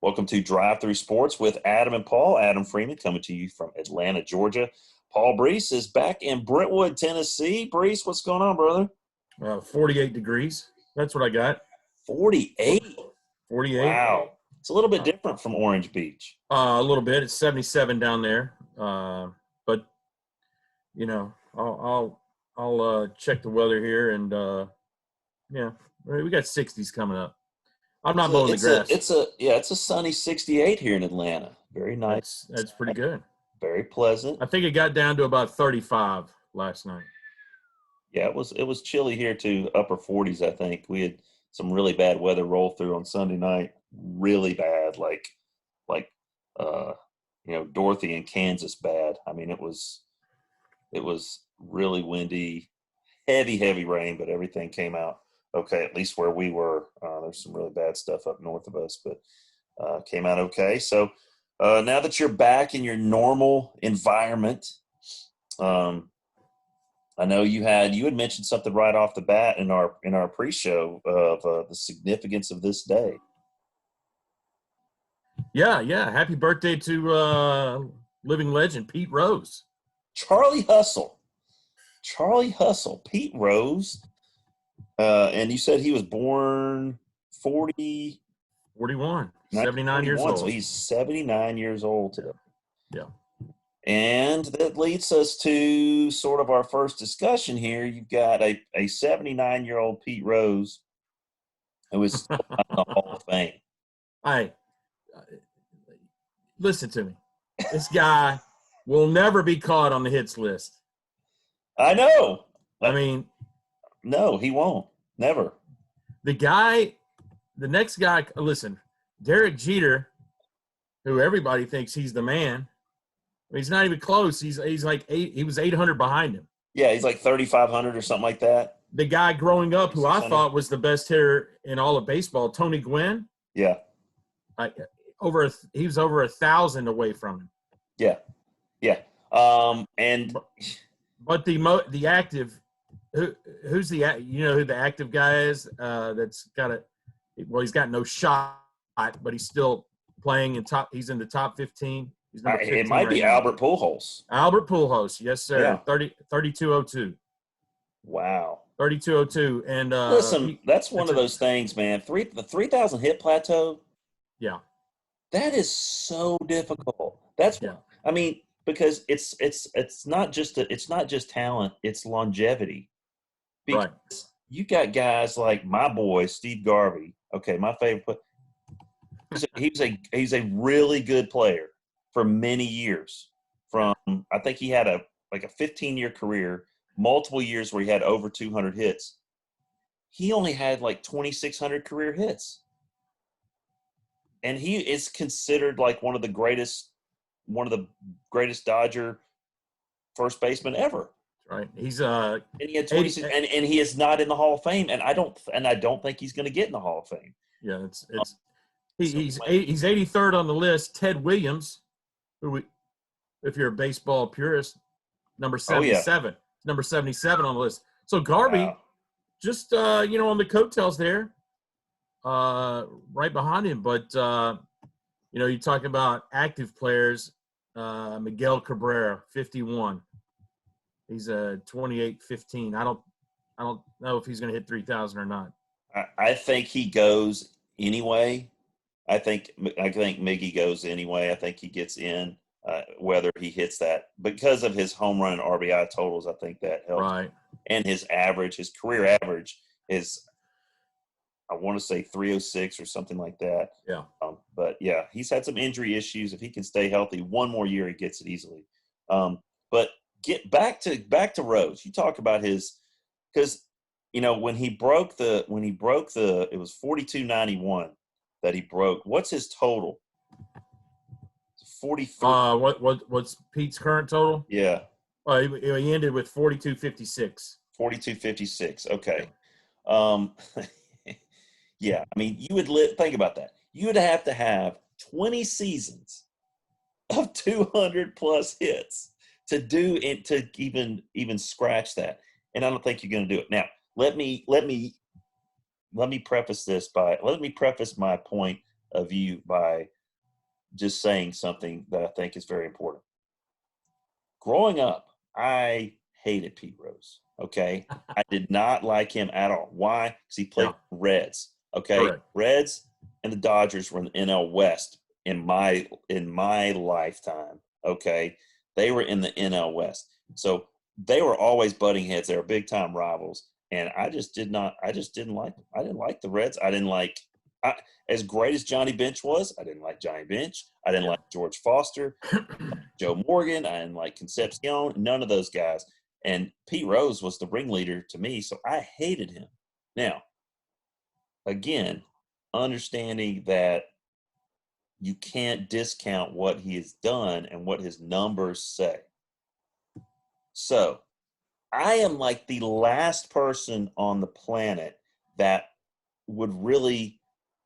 Welcome to Drive Through Sports with Adam and Paul. Adam Freeman coming to you from Atlanta, Georgia. Paul Brees is back in Brentwood, Tennessee. Brees, what's going on, brother? 48 degrees. That's what I got. 48? 48. Wow. It's a little bit different from Orange Beach. A little bit. It's 77 down there. But you know, I'll check the weather here, and yeah, we got 60s coming up. I'm not mowing the grass. It's a sunny 68 here in Atlanta. Very nice. That's pretty good. Very pleasant. I think it got down to about 35 last night. Yeah, it was chilly here too, upper 40s, I think. We had some really bad weather roll through on Sunday night. Really bad, like Dorothy in Kansas bad. I mean, it was really windy, heavy rain, but everything came out okay, at least where we were. There's some really bad stuff up north of us, but came out okay. So now that you're back in your normal environment, I know you had mentioned something right off the bat in our pre-show of the significance of this day. Yeah. Happy birthday to living legend Pete Rose. Charlie Hustle, Pete Rose. And you said he was born 41, 79 years old. So he's 79 years old today. Yeah. And that leads us to sort of our first discussion here. You've got a 79-year-old Pete Rose who is still in the Hall of Fame. Listen to me. This guy will never be caught on the hits list. I know. I mean, no, he won't. Never. The next guy, listen, Derek Jeter, who everybody thinks he's the man, he's not even close. He's like he was 800 behind him. Yeah, he's like 3,500 or something like that. The guy growing up who I thought was the best hitter in all of baseball, Tony Gwynn. Yeah. He was over 1,000 away from him. Yeah. But the active, who's the who the active guy is? That's he's got no shot, but he's still playing in top. He's in the top 15. He's number 15 it might be now. Albert Pujols. Albert Pujols, yes sir. Yeah. 3202. Wow. 3202, and listen, that's one of those things, man. The 3,000 hit plateau. Yeah. That is so difficult. I mean, because it's not just talent, it's longevity. Because right. You got guys like my boy Steve Garvey. Okay, my favorite. He's a really good player for many years. I think he had a 15-year career, multiple years where he had over 200 hits. He only had like 2,600 career hits. And he is considered like one of the greatest Dodger first basemen ever. Right. He's and he had 26, and he is not in the Hall of Fame, and I don't think he's going to get in the Hall of Fame. Yeah, he's 83rd on the list. Ted Williams, if you're a baseball purist, number 77. Oh, yeah. Number 77 on the list. So Garvey, just on the coattails there. Right behind him, but you talk about active players. Miguel Cabrera, 51. He's a 28-15. I don't know if he's going to hit 3,000 or not. I think he goes anyway. I think Miggy goes anyway. I think he gets in, whether he hits that because of his home run and RBI totals. I think that helps. Right. And his career average is, I want to say 306 or something like that. Yeah. But yeah, he's had some injury issues. If he can stay healthy, one more year, he gets it easily. But get back to Rose. You talk about because when he broke the it was 42.91 that he broke. What's his total? 43. What's Pete's current total? Yeah. He ended with 42.56. 42.56. Okay. Yeah, I mean, you would think about that. You would have to have 20 seasons of 200+ hits to do it, to even scratch that. And I don't think you're going to do it. Now, let me preface my point of view by just saying something that I think is very important. Growing up, I hated Pete Rose. Okay. I did not like him at all. Why? Because he played Yeah, Reds. Okay. correct. Reds and the Dodgers were in the NL West in my lifetime. Okay. They were in the NL West. So they were always butting heads. They were big time rivals. And I just didn't like them. I didn't like the Reds. I didn't like I, as great as Johnny Bench was, I didn't like Johnny Bench. I didn't Yeah. like George Foster. Joe Morgan and like Concepcion, none of those guys. And Pete Rose was the ringleader to me, so I hated him. Now, again, understanding that you can't discount what he has done and what his numbers say. So, I am like the last person on the planet that would really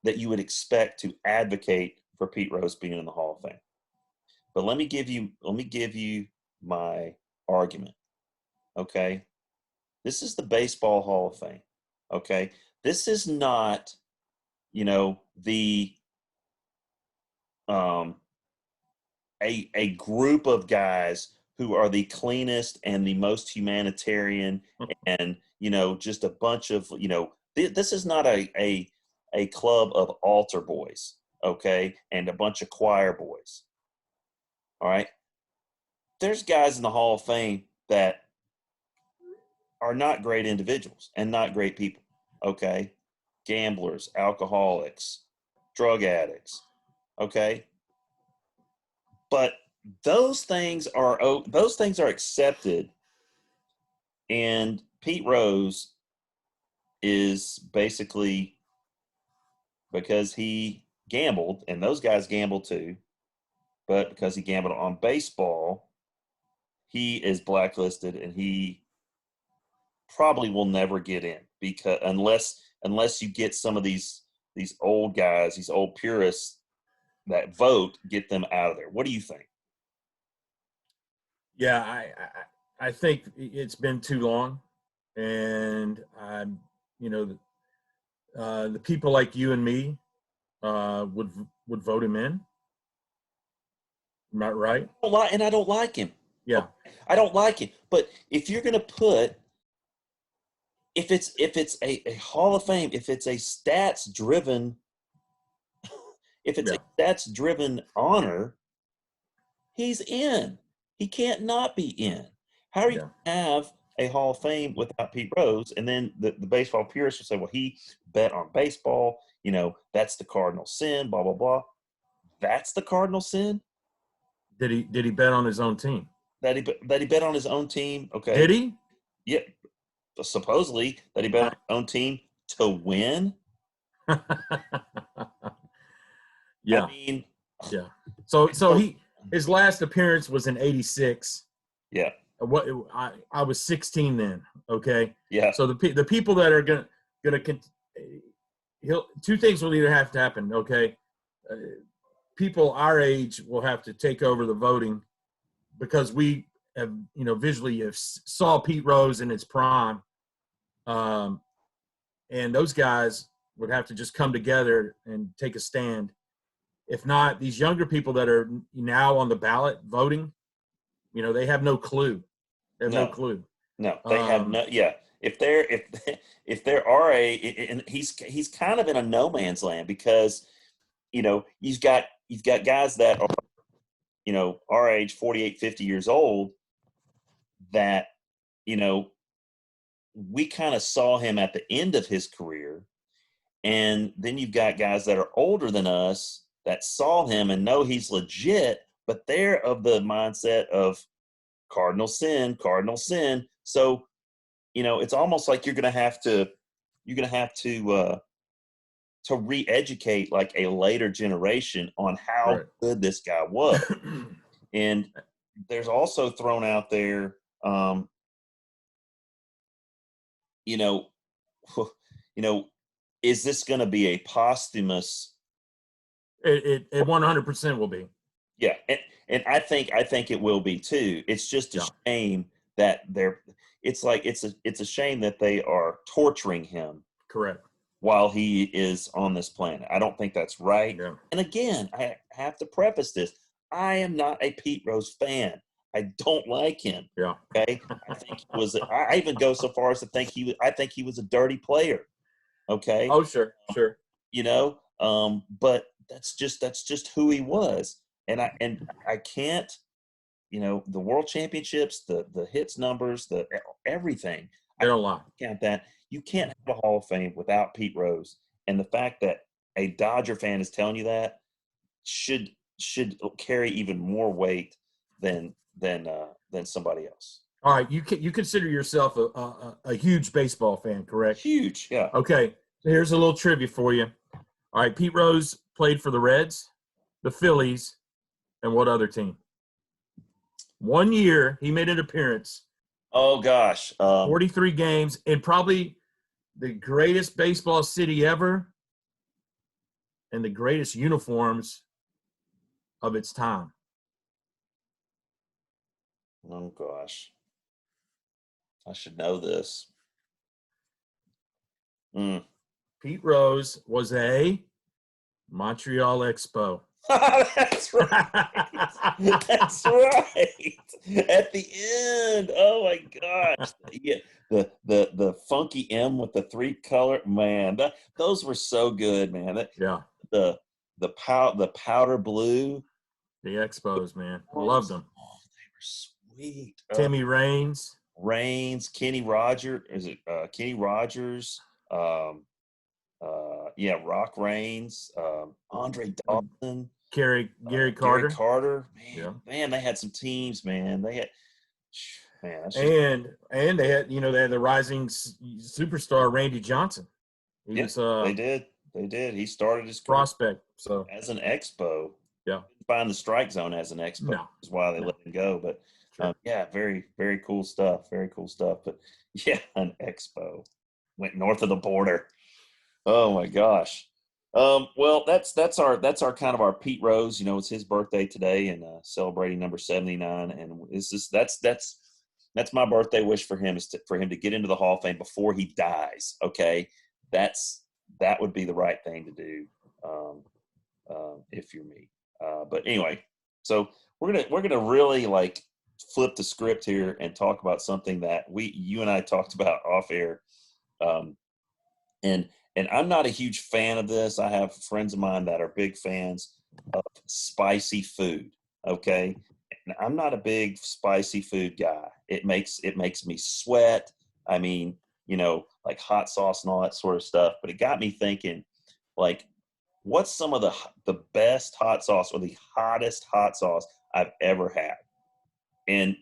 that you would expect to advocate for Pete Rose being in the Hall of Fame. But let me give you my argument. Okay. This is the Baseball Hall of Fame. Okay. This is not, the um a group of guys who are the cleanest and the most humanitarian and just a bunch of this is not a club of altar boys, okay, and a bunch of choir boys. All right. There's guys in the Hall of Fame that are not great individuals and not great people. Okay. Gamblers, alcoholics, drug addicts. Okay. But those things are accepted. And Pete Rose is basically because he gambled, and those guys gambled too, but because he gambled on baseball, he is blacklisted and he probably will never get in because unless you get some of these old guys, these old purists that vote, get them out of there. What do you think? Yeah, I think it's been too long, and I'm, you know, the people like you and me would vote him in. Am I right? I don't like him. Yeah, I don't like him. But if you're going to put, if it's a Hall of Fame, if it's a yeah, stats driven honor, he's in. He can't not be in. How are you yeah, going to have a Hall of Fame without Pete Rose? And then the baseball purists will say, well, he bet on baseball. That's the cardinal sin, blah, blah, blah. That's the cardinal sin Did he bet on his own team? that he bet on his own team. Okay. Did he? Yeah. Supposedly that he bet on his own team to win. I Yeah, mean, yeah. So oh, his last appearance was in '86. yeah, What I was 16 then. Okay, yeah, so the people that are gonna two things will either have to happen. Okay, uh, people our age will have to take over the voting because we have visually have saw Pete Rose in his prime, um, and those guys would have to just come together and take a stand. If not, these younger people that are now on the ballot voting, they have no clue. They have no no, no. no, they have Um, no, yeah. If there are and he's kind of in a no man's land because you've got guys that are our age, 48, 50 years old, that you know we kind of saw him at the end of his career. And then you've got guys that are older than us that saw him and know he's legit, but they're of the mindset of cardinal sin, cardinal sin. So, it's almost like you're gonna have to re-educate like a later generation on how right. good this guy was. And there's also thrown out there, you know, you know, is this going to be a posthumous? It 100% will be. Yeah, and I think it will be too. It's just a Yeah. shame that they're. It's like it's a shame that they are torturing him Correct. while he is on this planet. I don't think that's right. Yeah. And again, I have to preface this. I am not a Pete Rose fan. I don't like him. Yeah. Okay. I think he was, I even go so far as to think I think he was a dirty player. Okay. Oh, sure. Sure. But that's just who he was. And I can't, the world championships, the hits numbers, the everything. They I don't lie. count that. You can't have a Hall of Fame without Pete Rose. And the fact that a Dodger fan is telling you that should carry even more weight than somebody else. All right. You consider yourself a huge baseball fan, correct? Huge, yeah. Okay. So here's a little trivia for you. All right. Pete Rose played for the Reds, the Phillies, and what other team? 1 year he made an appearance. Oh gosh, 43 games in probably the greatest baseball city ever and the greatest uniforms of its time. oh gosh, I should know this. Pete Rose was a Montreal Expo. That's right. That's right. At the end, oh my gosh, yeah, the funky M with the 3-color, man. Those were so good, man. Yeah, The powder blue. the Expos, man. I loved them. Oh, they were sweet. Timmy Raines. Kenny Rogers. Is it Kenny Rogers? Yeah, Rock Raines, Andre Dawson, Gary Carter. Gary Carter. Yeah. They had some teams, man. They had, man. That's just, and they had the rising superstar Randy Johnson. He was they did. He started his prospect. So as an Expo. Yeah. Find the strike zone as an Expo. No. That's why they let him go. But Sure. yeah, very, very cool stuff. Very cool stuff. But yeah, an Expo went north of the border. Oh my gosh. Well, that's our kind of our Pete Rose. It's his birthday today, and celebrating number 79. And that's my birthday wish for him, is for him to get into the Hall of Fame before he dies. Okay, that would be the right thing to do, if you're me. But anyway, so we're gonna really like flip the script here and talk about something that you and I talked about off air. And I'm not a huge fan of this. I have friends of mine that are big fans of spicy food. Okay. And I'm not a big spicy food guy. It makes me sweat. I mean, like hot sauce and all that sort of stuff. But it got me thinking, like, what's some of the best hot sauce or the hottest hot sauce I've ever had? And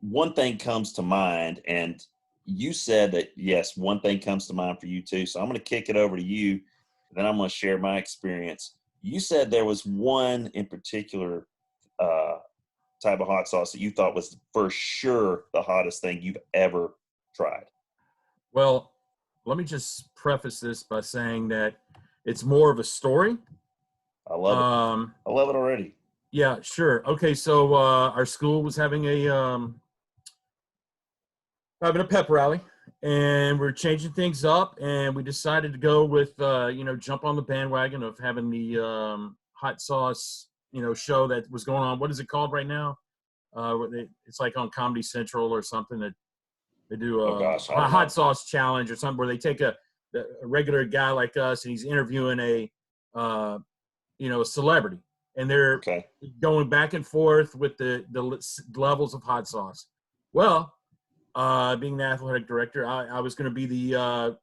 one thing comes to mind, and you said that, yes, one thing comes to mind for you too. So I'm going to kick it over to you. Then I'm going to share my experience. You said there was one in particular type of hot sauce that you thought was for sure the hottest thing you've ever tried. Well, let me just preface this by saying that it's more of a story. I love it. I love it already. Yeah, sure. Okay, so our school was having a pep rally, and we're changing things up, and we decided to go with jump on the bandwagon of having the hot sauce show that was going on. What is it called right now? It's like on Comedy Central or something, that they do a hot sauce challenge or something, where they take a regular guy like us and he's interviewing a celebrity, and they're going back and forth with the levels of hot sauce. Well, being the athletic director, I was going to be the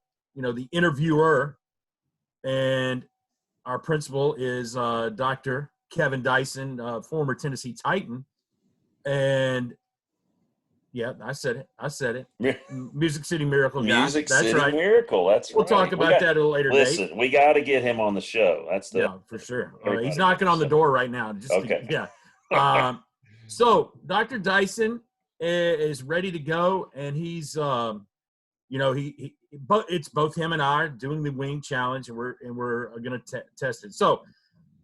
interviewer, and our principal is Dr. Kevin Dyson, former Tennessee Titan, and yeah, I said it. Music City Miracle guy. Music City Miracle. That's right. We'll talk about that at a later date. Listen, we got to get him on the show. Yeah, for sure. He's knocking on the door right now. So Dr. Dyson is ready to go, and he's but it's both him and I doing the wing challenge, and we're going to test it. So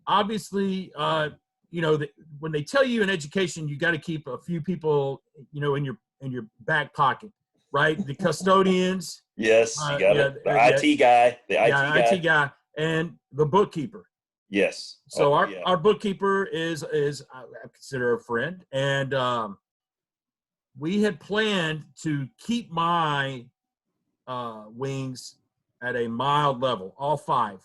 obviously, when they tell you in education, you got to keep a few people, in your back pocket. right? The custodians, Yes, you got yeah, it. The IT guy. The IT yeah, guy. IT guy, and the bookkeeper. Yes. So Oh, our yeah. our bookkeeper is I consider a friend, and we had planned to keep my wings at a mild level, all 5.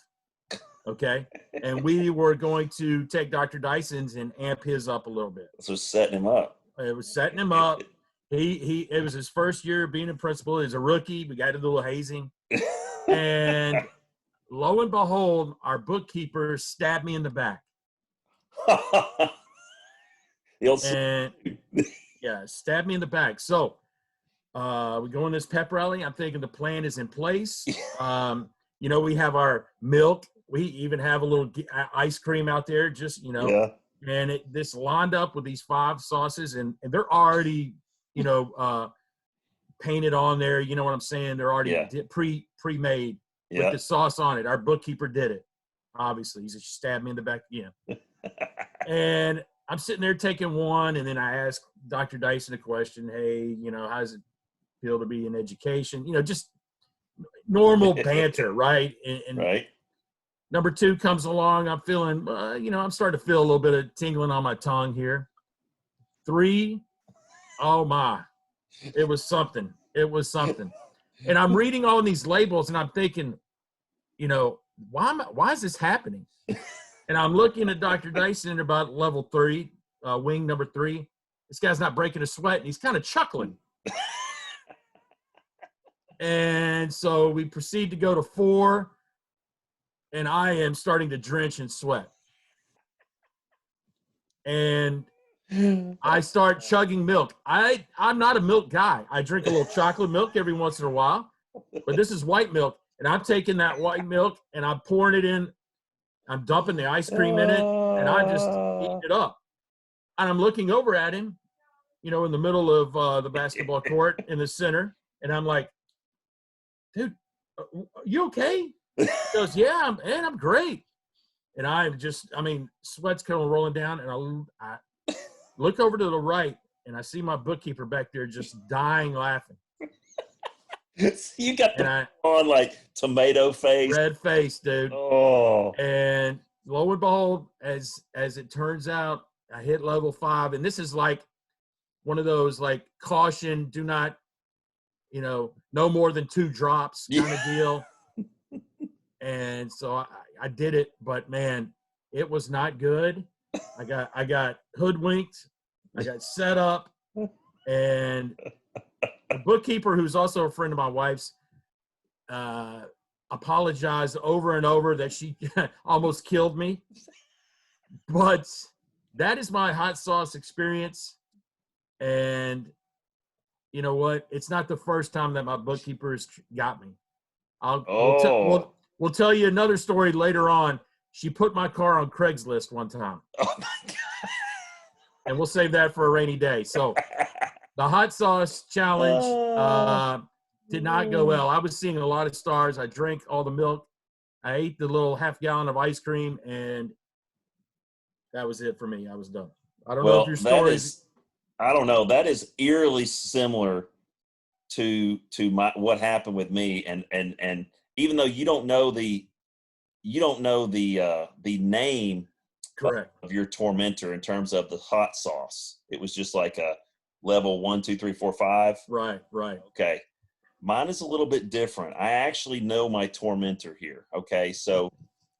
Okay, and we were going to take Dr. Dyson's and amp his up a little bit. So setting him up. It was setting him up. It was his first year being a principal. He was a rookie. We got a little hazing, and lo and behold, our bookkeeper stabbed me in the back. And yeah, stabbed me in the back. So we go in this pep rally. I'm thinking the plan is in place. We have our milk. We even have a little ice cream out there, just, Yeah. and this lined up with these 5 sauces, and they're already, painted on there. You know what I'm saying? They're already pre-made with the sauce on it. Our bookkeeper did it. Obviously, he just stabbed me in the back again. And I'm sitting there taking one, and then I ask Dr. Dyson a question. Hey, how does it feel to be in education? Just normal banter, right? And right. number 2 comes along. I'm feeling, I'm starting to feel a little bit of tingling on my tongue here. 3, oh my, it was something. It was something. And I'm reading all these labels, and I'm thinking, why is this happening? And I'm looking at Dr. Dyson at about level 3, wing number 3. This guy's not breaking a sweat, and he's kind of chuckling. And so we proceed to go to 4, and I am starting to drench in sweat. And I start chugging milk. I'm not a milk guy. I drink a little chocolate milk every once in a while, but this is white milk, and I'm taking that white milk and I'm pouring it in. I'm dumping the ice cream in it, and I'm just eating it up. And I'm looking over at him, in the middle of the basketball court in the center, and I'm like, dude, you okay? He goes, yeah, I'm great. And sweat's kind of rolling down, and I look over to the right, and I see my bookkeeper back there just dying laughing. You got on like tomato face. Red face, dude. Oh. And lo and behold, as it turns out, I hit level 5, and this is like one of those like caution, do not, no more than 2 drops kind of deal. And so I did it, but man, it was not good. I got hoodwinked. I got set up, and the bookkeeper, who's also a friend of my wife's, apologized over and over that she almost killed me. But that is my hot sauce experience. And you know what? It's not the first time that my bookkeeper has got me. We'll tell you another story later on. She put my car on Craigslist one time. Oh my God. And we'll save that for a rainy day. So the hot sauce challenge did not go well. I was seeing a lot of stars. I drank all the milk. I ate the little half gallon of ice cream, and that was it for me. I was done. I don't know if your story I don't know. That is eerily similar to what happened with me. And even though you don't know the name correct of your tormentor in terms of the hot sauce, it was just like a level 1, 2, 3, 4, 5. Right. Okay. Mine is a little bit different. I actually know my tormentor here. Okay. So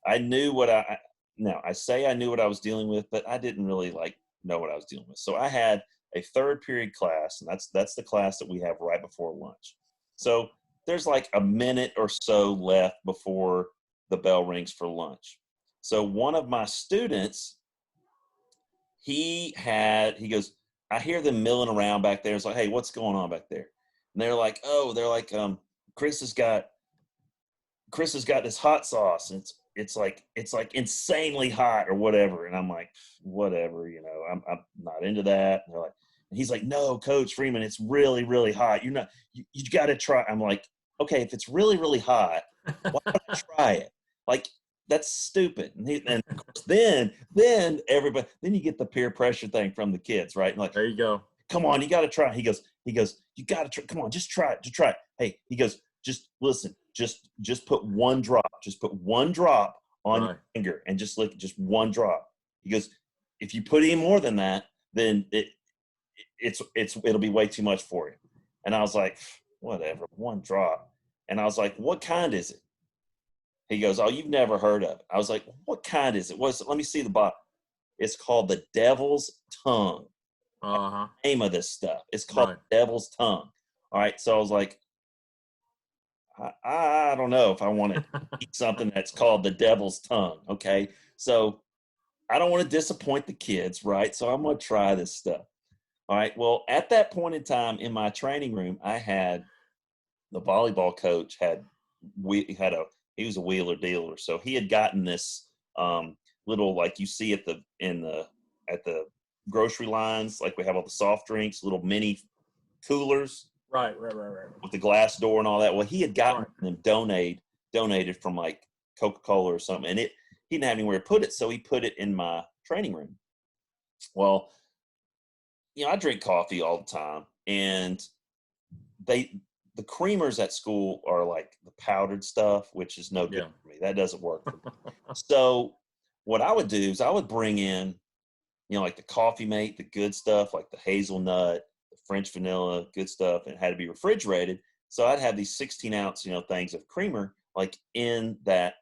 I knew I knew what I was dealing with, but I didn't really know what I was dealing with. So I had a 3rd period class, and that's the class that we have right before lunch. So there's like a minute or so left before the bell rings for lunch. So one of my students, he goes, I hear them milling around back there. It's like, hey, what's going on back there? And they're like, Chris has got this hot sauce, and it's like insanely hot or whatever. And I'm like, whatever, I'm not into that. And he's like, no, Coach Freeman, it's really, really hot. You got to try. I'm like, okay, if it's really, really hot, why don't I try it? Like, that's stupid. And of course, then everybody, then you get the peer pressure thing from the kids, right? And there you go. come on, you got to try. He goes, you got to try. Come on, just try it. Just try it. Hey, he goes, just listen, just put one drop. Just put one drop on your finger and just lick just one drop. He goes, if you put any more than that, then it'll be way too much for you. And I was like, whatever, one drop. And I was like, what kind is it? He goes, oh, you've never heard of it. I was like, what kind is it? Let me see the bottle. It's called the Devil's Tongue. Name of this stuff. It's called Devil's Tongue. All right. So I was like, I don't know if I want to eat something that's called the Devil's Tongue. Okay. So I don't want to disappoint the kids, right? So I'm going to try this stuff. All right. Well, at that point in time in my training room, I had the volleyball coach he was a wheeler dealer. So he had gotten this little, like you see at the grocery lines, like we have all the soft drinks, little mini coolers. Right. With the glass door and all that. Well, he had gotten them donated from like Coca-Cola or something. And he didn't have anywhere to put it. So he put it in my training room. Well, I drink coffee all the time, and the creamers at school are like the powdered stuff, which is no good for me. That doesn't work for me. So what I would do is I would bring in, like the Coffee Mate, the good stuff, like the hazelnut, the French vanilla, good stuff, and it had to be refrigerated. So I'd have these 16-ounce, things of creamer like in that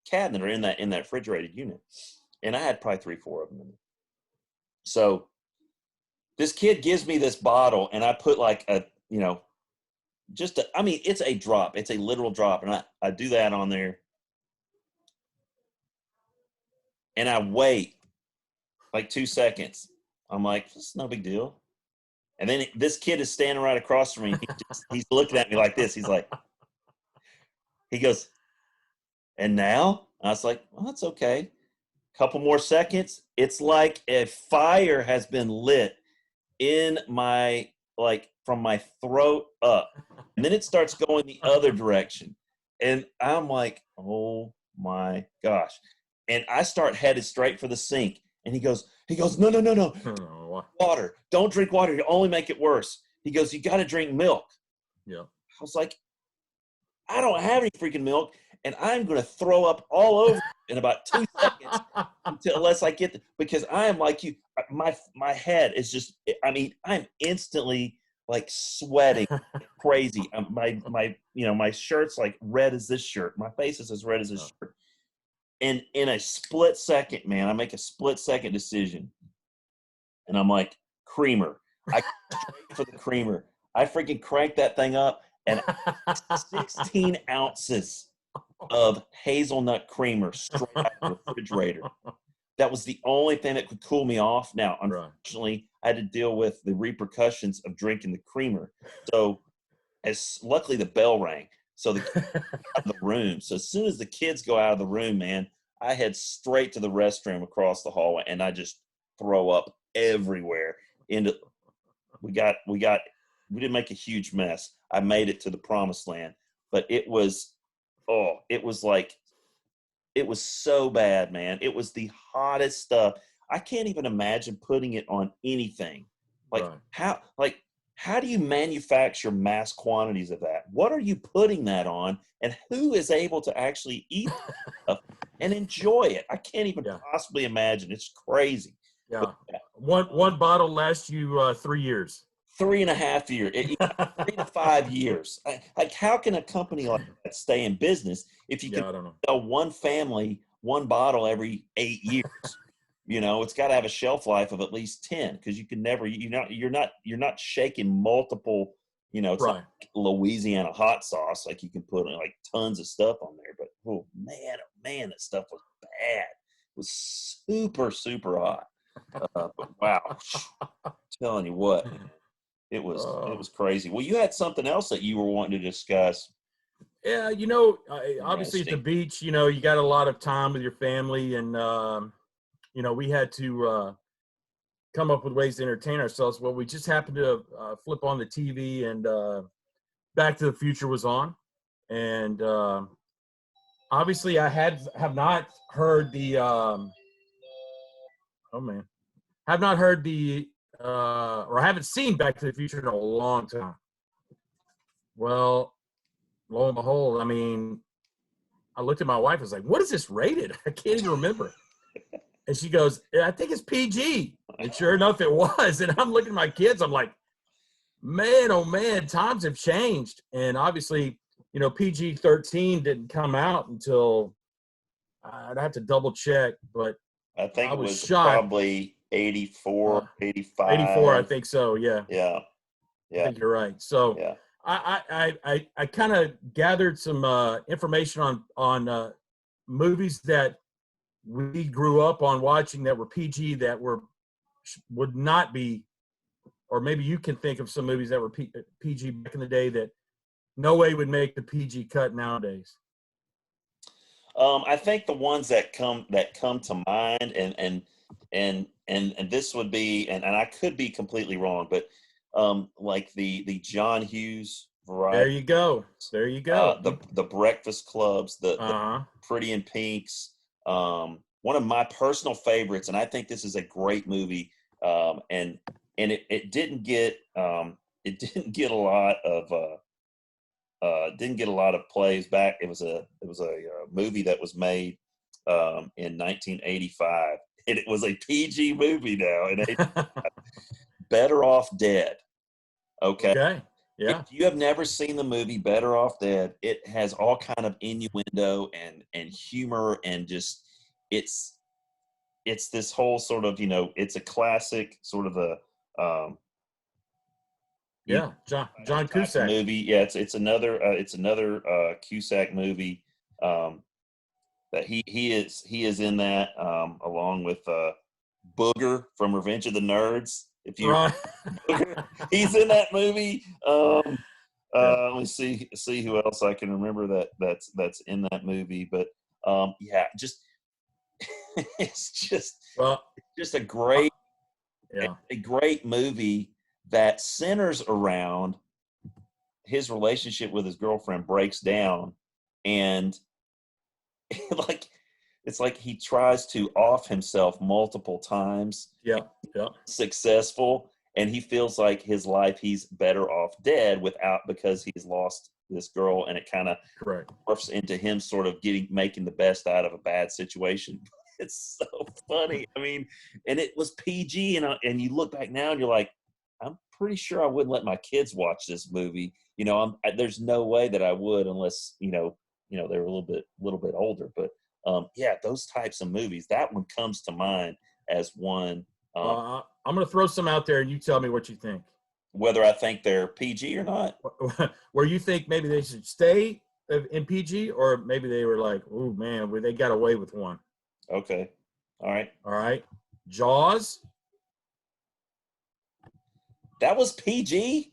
cabinet or in that refrigerated unit, and I had probably 3-4 of them in there. So this kid gives me this bottle, and I put like it's a drop. It's a literal drop. And I do that on there, and I wait like 2 seconds. I'm like, this is no big deal. And then this kid is standing right across from me. He's looking at me like this. He goes, and now? I was like, well, that's okay. Couple more seconds. It's like a fire has been lit in my, from my throat up. And then it starts going the other direction. And I'm like, oh my gosh. And I start headed straight for the sink. And he goes, no. Water. Don't drink water. You only make it worse. He goes, you got to drink milk. Yeah. I was like, I don't have any freaking milk, and I'm going to throw up all over in about 2 seconds unless I get because I am like you. My head is just. I'm instantly like sweating crazy. My shirt's like red as this shirt. My face is as red as this shirt. And in a split second, man, I make a split second decision, and I'm like, creamer. I go straight for the creamer. I freaking crank that thing up. And 16 ounces of hazelnut creamer straight out of the refrigerator. That was the only thing that could cool me off. Now, unfortunately, I had to deal with the repercussions of drinking the creamer. So, luckily the bell rang. So the kids got out of the room. So as soon as the kids go out of the room, man, I head straight to the restroom across the hallway, and I just throw up everywhere. We didn't make a huge mess. I made it to the promised land, but it was so bad, man. It was the hottest stuff. I can't even imagine putting it on anything. How do you manufacture mass quantities of that? What are you putting that on, and who is able to actually eat stuff and enjoy it? I can't even possibly imagine. It's crazy. Yeah. One bottle lasts you 3 years. 3.5 years, 3 to 5 years. Like, how can a company like that stay in business if you can sell one family one bottle every 8 years? It's got to have a shelf life of at least 10, because you can never. You're not shaking multiple. It's not like Louisiana hot sauce, like you can put like tons of stuff on there. But oh man, that stuff was bad. It was super super hot. But wow, I'm telling you what. It was crazy. Well, you had something else that you were wanting to discuss. Yeah, obviously at the beach, you got a lot of time with your family, and we had to come up with ways to entertain ourselves. Well, we just happened to flip on the TV, and Back to the Future was on, and obviously I have not heard the. Oh man, have not heard or haven't seen Back to the Future in a long time. Well, lo and behold, I mean, I looked at my wife and was like, what is this rated? I can't even remember. And she goes, I think it's PG. And sure enough, it was. And I'm looking at my kids. I'm like, man, oh, man, times have changed. And obviously, PG-13 didn't come out until I'd have to double check. But I think I it was was shocked. probably 84, 85. 84, I think so, yeah. Yeah. I Yeah. think you're right. So Yeah. I kind of gathered some information on movies that we grew up on watching that were PG that would not be, or maybe you can think of some movies that were PG back in the day that no way would make the PG cut nowadays. I think the ones that come to mind, and this would be, and I could be completely wrong, but like the John Hughes variety. There you go. There you go. The Breakfast Clubs, the Uh-huh. Pretty in Pinks. One of my personal favorites, and I think this is a great movie. And it didn't get a lot of plays back. It was a movie that was made in 1985, and it was a PG movie now. And Better Off Dead. Okay. Okay. Yeah. If you have never seen the movie Better Off Dead, it has all kind of innuendo and humor, and just it's this whole sort of, it's a classic sort of a yeah, John Cusack movie. Yeah, it's another Cusack movie that he is in that, along with Booger from Revenge of the Nerds. If you right. he's in that movie. Yeah. Let me see who else I can remember that's in that movie. But yeah, just it's just a great a great movie that centers around his relationship with his girlfriend breaks down, and it's like he tries to off himself multiple times. Yeah. Successful, and he feels like his life, he's better off dead because he's lost this girl, and it kind of morphs into him sort of making the best out of a bad situation. It's so funny. I mean, and it was PG, and you look back now and you're like, I'm pretty sure I wouldn't let my kids watch this movie. There's no way that I would, unless they were a little bit older. But yeah, those types of movies, that one comes to mind as one. I'm going to throw some out there, and you tell me what you think. Whether I think they're PG or not. Where you think maybe they should stay in PG, or maybe they were like, oh, man, they got away with one. Okay. All right. Jaws. That was PG?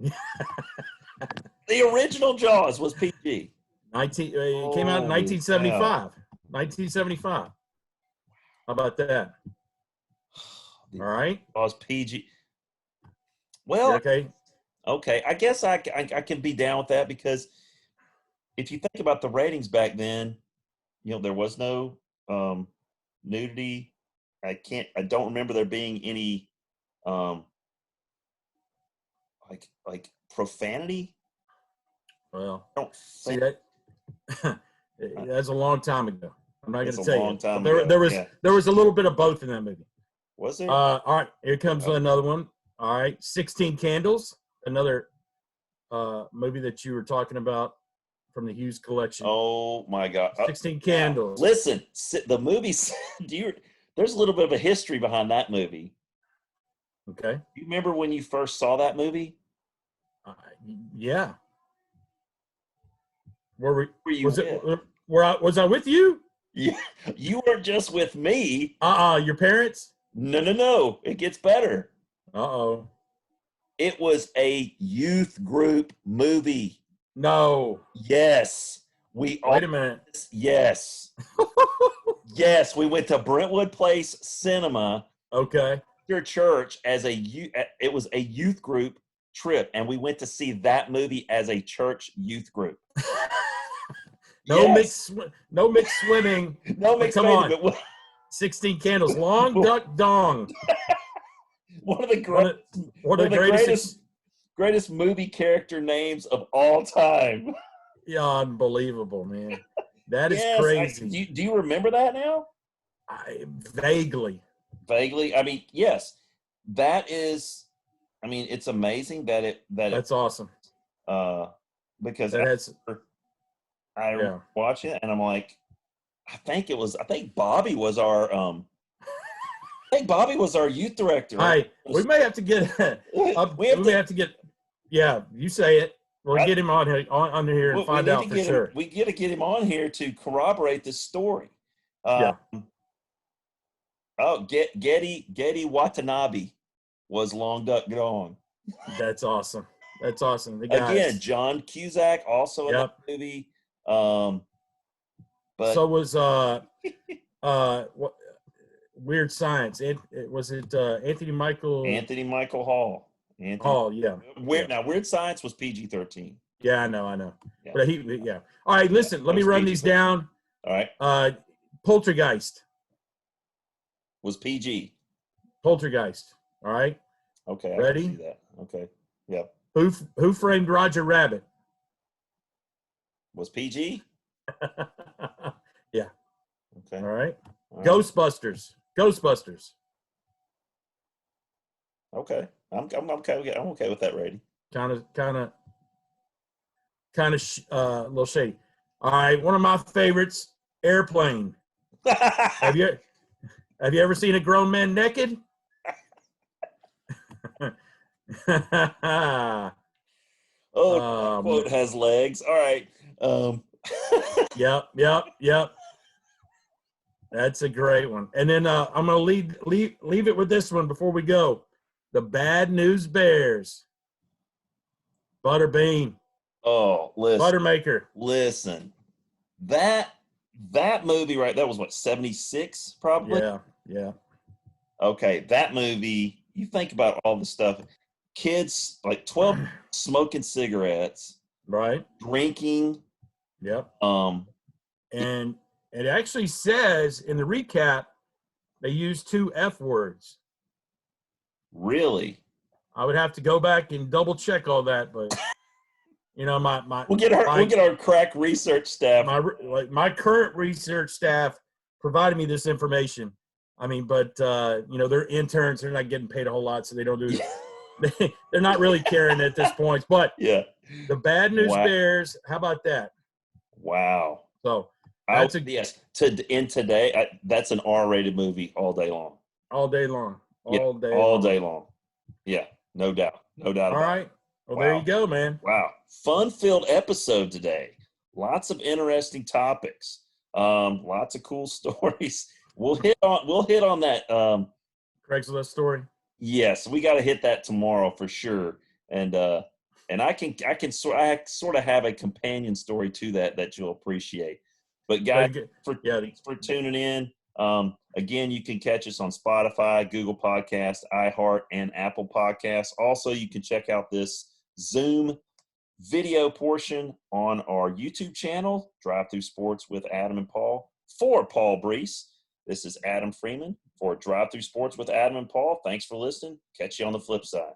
The original Jaws was PG. It came out in 1975. Wow. 1975. How about that? All right. Jaws PG. Well, okay. I guess I can be down with that, because if you think about the ratings back then, there was no nudity. I don't remember there being any like profanity. Well, I don't see that. That's a long time ago. I'm not going to tell you. Time there was a little bit of both in that movie. Was there? All right, here comes another one. All right, 16 Candles, another movie that you were talking about from the Hughes collection. Oh my God! 16 Candles. Listen, the movie. There's a little bit of a history behind that movie. Okay. You remember when you first saw that movie? Yeah. Were you? Was I with you? Yeah, you weren't just with me. Your parents? No. It gets better. Uh-oh. It was a youth group movie. No. Yes. Wait a minute. Yes. Yes, we went to Brentwood Place Cinema. Okay. Your church it was a youth group trip, and we went to see that movie as a church youth group. No mixed swimming. No mixed swimming. 16 Candles. Long Duck Dong. One of the One great, of, one of the greatest movie character names of all time. Yeah, unbelievable, man. That is Yes, crazy. do you remember that now? Vaguely. Vaguely. I mean, yes, that is. I mean, it's amazing That's awesome. because That has, I yeah. watch it and I'm like, I think Bobby was our youth director. All right, we may have to get yeah, you say it. We'll get him on here and find out for sure. We got to get him on here to corroborate this story. Yeah. Oh, Getty Watanabe was Long Duck Dong. That's awesome. That's awesome. The guys. Again, John Cusack also in that movie. But so was what, Weird Science. Was it Anthony Michael Hall. Hall, yeah. Weird Science was PG-13. Yeah, I know. Yeah. But All right, listen, let me run these down. All right. Poltergeist was PG. Poltergeist. All right. Okay. Ready? I can see that. Okay. Yep. Who Framed Roger Rabbit? Was PG? Yeah. Okay. All right. Ghostbusters. Okay. I'm okay with that rating. Kind of a little shady. All right, one of my favorites, Airplane. Have you ever seen a grown man naked? Quote has legs. All right. Yep. That's a great one. And then I'm gonna leave it with this one before we go. The Bad News Bears. Butterbean. Oh, listen. Buttermaker. Listen. That movie, right? That was what, 76 probably? Yeah. Okay, that movie, you think about all the stuff. Kids, like 12, smoking cigarettes. Right. Drinking. Yep. And it actually says in the recap they use 2 F words. Really? I would have to go back and double check all that, but we'll get our crack research staff. My current research staff provided me this information. I mean, but they're interns; they're not getting paid a whole lot, so they don't do. They're not really caring at this point. But yeah, the Bad News Bears. How about that? Wow. So that's today. That's an R-rated movie all day long. All day long. All day long. Yeah, no doubt. No doubt about it. All right. Well, there you go, man. Wow. Fun-filled episode today. Lots of interesting topics. Lots of cool stories. We'll hit on that Craigslist story. Yes, we got to hit that tomorrow for sure. And I sort of have a companion story to that you'll appreciate. But guys, thanks for tuning in. Again, you can catch us on Spotify, Google Podcasts, iHeart, and Apple Podcasts. Also, you can check out this Zoom video portion on our YouTube channel, Drive Through Sports with Adam and Paul. For Paul Brees, this is Adam Freeman for Drive Through Sports with Adam and Paul. Thanks for listening. Catch you on the flip side.